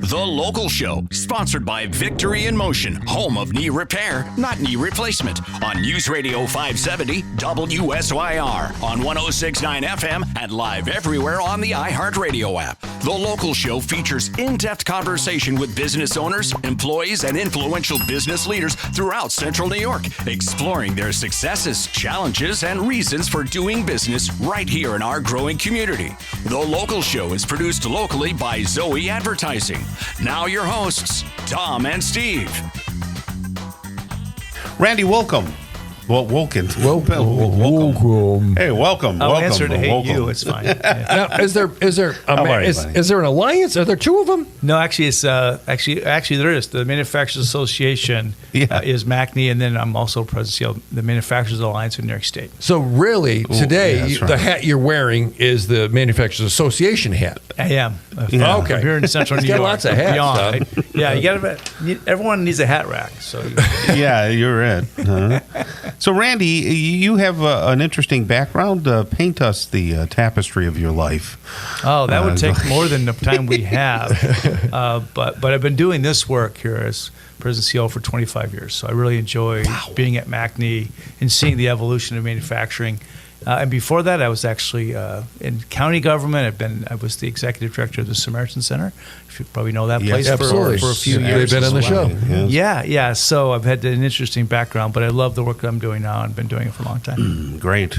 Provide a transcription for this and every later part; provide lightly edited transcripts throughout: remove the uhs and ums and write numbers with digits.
The Local Show, sponsored by Victory in Motion, home of knee repair, not knee replacement, on NewsRadio 570 WSYR, on 106.9 FM, and live everywhere on the iHeartRadio app. The Local Show features in-depth conversation with business owners, employees, and influential business leaders throughout Central New York, exploring their successes, challenges, and reasons for doing business right here in our growing community. The Local Show is produced locally by Zoe Advertising. Now your hosts, Tom and Steve. Randy Wolken. Wolken. Welcome. Hey, welcome. I'll welcome. answer to hate welcome. you. It's fine. Yeah. Now, is there an alliance? Are there two of them? No, actually, it's actually there is. The Manufacturers Association is MACNY, and then I'm also president of the Manufacturers Alliance of New York State. So really, today, that's right. the hat you're wearing is the Manufacturers Association hat. I am. Yeah. Okay. I'm here in Central New got York. lots of hats, Beyond. Yeah, you got everyone needs a hat rack. So Yeah, you're it. Uh-huh. So, Randy, you have an interesting background. Paint us the tapestry of your life. Oh, that would take more than the time we have. But I've been doing this work here as President CEO for 25 years. So I really enjoy being at MACNY and seeing the evolution of manufacturing. And before that, I was actually in county government. I was the executive director of the Samaritan Center. You probably know that place for a few years. They've been on the show. Yes. Yeah. So I've had an interesting background, but I love the work that I'm doing now and been doing it for a long time. Great.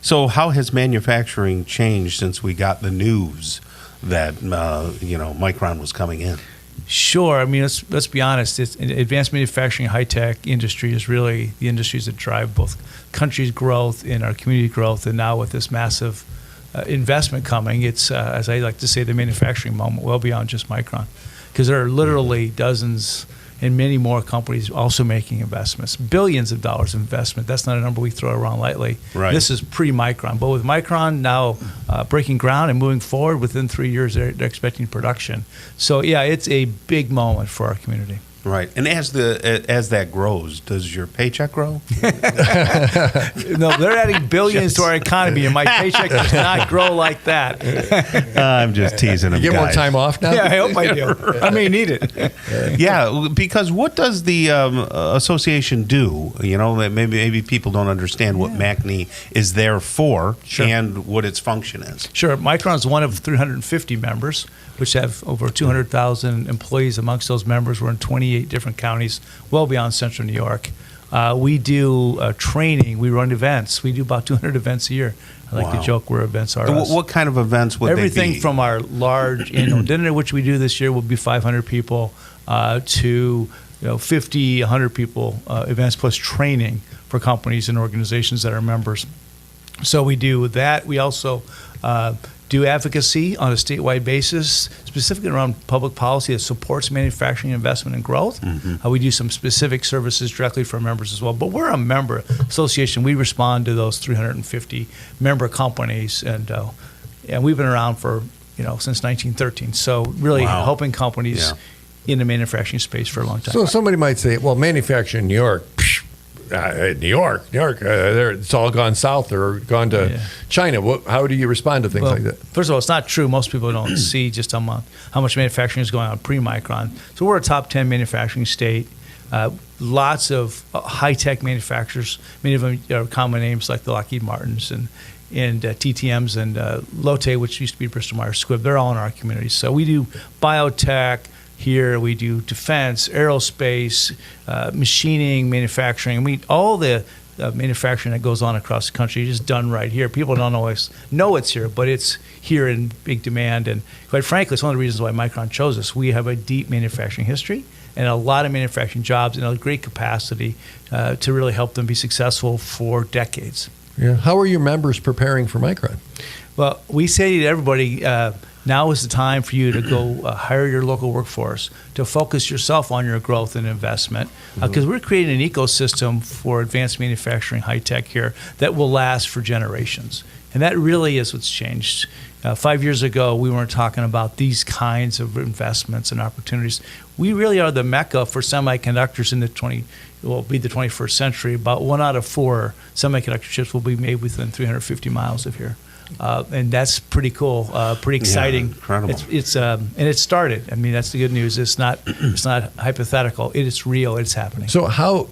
So, how has manufacturing changed since we got the news that Micron was coming in? Sure. I mean, let's be honest. Advanced manufacturing, high-tech industry is really the industries that drive both country's growth and our community growth. And now with this massive investment coming, it's, as I like to say, the manufacturing moment well beyond just Micron. Because there are literally dozens and many more companies also making investments, billions of dollars of investment. That's not a number we throw around lightly. Right. This is pre-Micron. But with Micron now breaking ground and moving forward, within 3 years, they're expecting production. So, yeah, it's a big moment for our community. Right. And as that grows, does your paycheck grow? No, they're adding billions to our economy, and my paycheck does not grow like that. I'm just teasing them, You get more guys. time off now? Yeah, I hope I do. I may need it. Yeah, because what does the association do? That maybe people don't understand what MACNY is there for and what its function is. Sure. Micron is one of 350 members, which have over 200,000 employees amongst those members. We're in 28 different counties, well beyond Central New York. We do training. We run events. We do about 200 events a year. I like to joke where events are. What kind of events would Everything they be? from our large annual dinner, which we do this year, will be 500 people, to 50, 100 people events plus training for companies and organizations that are members. So we do that. We also do advocacy on a statewide basis, specifically around public policy that supports manufacturing investment and growth. We do some specific services directly for members as well. But we're a member association. We respond to those 350 member companies, and we've been around for since 1913. So really helping companies in the manufacturing space for a long time. So somebody might say, well, manufacturing in New York, New York, it's all gone south or gone to China. How do you respond to things like that? First of all, it's not true. Most people don't see just how much manufacturing is going on pre-Micron. So we're a top 10 manufacturing state. Lots of high-tech manufacturers. Many of them are common names like the Lockheed Martins and TTMs and Lotte, which used to be Bristol Myers Squibb. They're all in our community. So we do biotech. Here we do defense, aerospace, machining, manufacturing. I mean, all the manufacturing that goes on across the country is done right here. People don't always know it's here, but it's here in big demand. And quite frankly, it's one of the reasons why Micron chose us. We have a deep manufacturing history and a lot of manufacturing jobs and a great capacity to really help them be successful for decades. Yeah. How are your members preparing for Micron? Well, we say to everybody, now is the time for you to go hire your local workforce, to focus yourself on your growth and investment, because we're creating an ecosystem for advanced manufacturing, high tech here that will last for generations. And that really is what's changed. 5 years ago, we weren't talking about these kinds of investments and opportunities. We really are the mecca for semiconductors in the 21st century. About 1 out of 4 semiconductor chips will be made within 350 miles of here. and that's pretty cool, pretty exciting. Yeah, incredible. It's and it started. I mean, that's the good news. It's not hypothetical. It is real. It's happening. So how,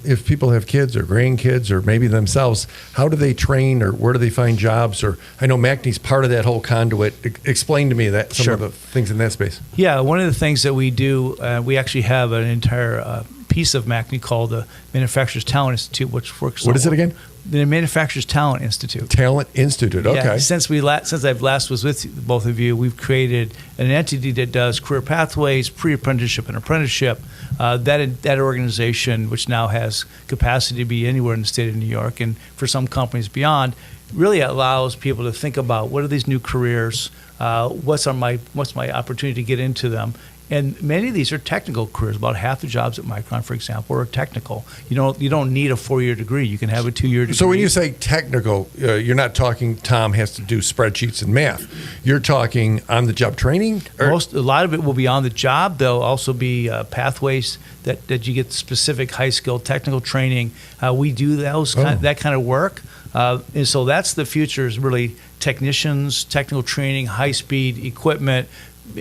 if people have kids or grandkids or maybe themselves, how do they train or where do they find jobs? Or I know MACNY's part of that whole conduit. Explain to me that some Sure. of the things in that space. Yeah, one of the things that we do, we actually have an entire piece of MACNY called the Manufacturers Talent Institute, which works. What is it again? The Manufacturers Talent Institute. Talent Institute. Okay. Yeah, since I've last was with both of you, we've created an entity that does career pathways, pre-apprenticeship, and apprenticeship. That organization, which now has capacity to be anywhere in the state of New York, and for some companies beyond, really allows people to think about what are these new careers, what's my opportunity to get into them. And many of these are technical careers. About half the jobs at Micron, for example, are technical. You don't need a 4-year degrry. You can have a 2-year degree. So when you say technical, you're not talking Tom has to do spreadsheets and math. You're talking on-the-job training? A lot of it will be on the job. There'll also be pathways that you get specific high-skilled technical training. We do that kind of work. And so that's the future, is really technicians, technical training, high-speed equipment.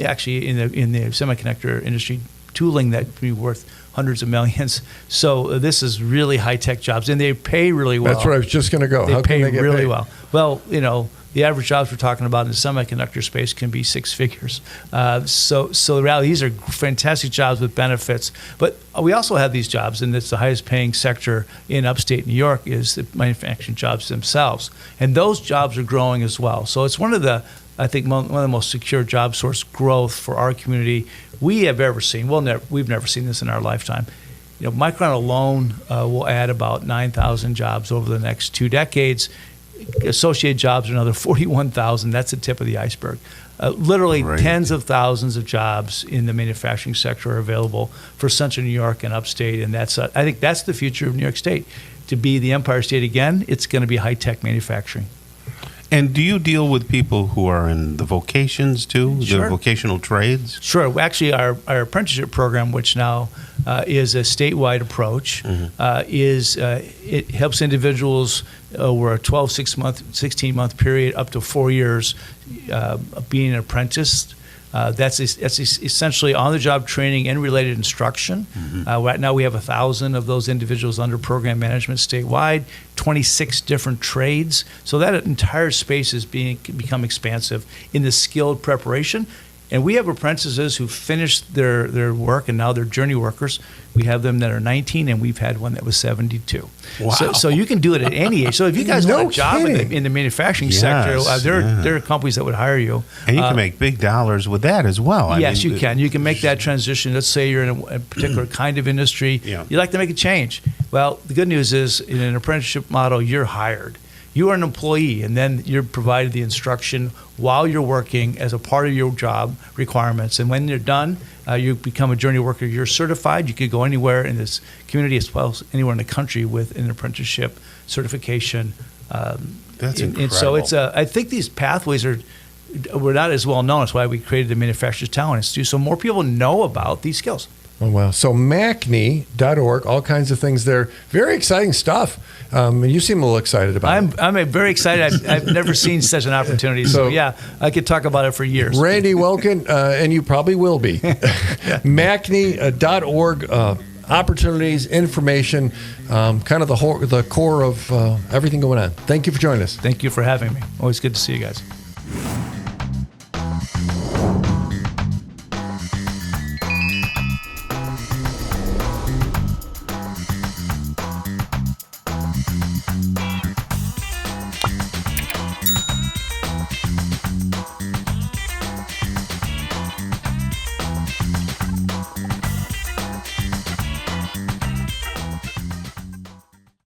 Actually, in the semiconductor industry, tooling that can be worth hundreds of millions. So this is really high-tech jobs, and they pay really well. That's where I was just going to go. They pay really well. Well, the average jobs we're talking about in the semiconductor space can be 6 figures. So the reality, these are fantastic jobs with benefits. But we also have these jobs, and it's the highest paying sector in upstate New York is the manufacturing jobs themselves. And those jobs are growing as well. So it's one of the most secure job source growth for our community we have ever seen. We've never seen this in our lifetime. Micron alone will add about 9,000 jobs over the next 2 decades. Associated jobs are another 41,000. That's the tip of the iceberg. Literally tens of thousands of jobs in the manufacturing sector are available for Central New York and upstate, and I think that's the future of New York State. To be the Empire State again, it's going to be high-tech manufacturing. And do you deal with people who are in the vocations too, Sure. the vocational trades? Sure. Actually, our apprenticeship program, which now is a statewide approach, it helps individuals over a 12, 16-month period up to 4 years being an apprentice. That's essentially on-the-job training and related instruction. Right now we have 1,000 of those individuals under program management statewide, 26 different trades. So that entire space is become expansive in the skilled preparation. And we have apprentices who finished their work and now they're journey workers. We have them that are 19, and we've had one that was 72. Wow. So you can do it at any age. So if you guys want a job in the manufacturing sector, there are companies that would hire you. And you can make big dollars with that as well. Yes, you can. You can make that transition. Let's say you're in a particular kind of industry. Yeah. You'd like to make a change. Well, the good news is in an apprenticeship model, you're hired. You are an employee, and then you're provided the instruction while you're working as a part of your job requirements. And when you're done, you become a journey worker. You're certified. You could go anywhere in this community as well as anywhere in the country with an apprenticeship certification. That's incredible. And so I think these pathways were not as well known. That's why we created the Manufacturers Talent Institute, so more people know about these skills. Oh, wow. So MACNY.org, all kinds of things there. Very exciting stuff. You seem a little excited about it. I'm very excited. I've never seen such an opportunity. So, yeah, I could talk about it for years. Randy Wolken, and you probably will be. MACNY.org, opportunities, information, kind of the core of everything going on. Thank you for joining us. Thank you for having me. Always good to see you guys.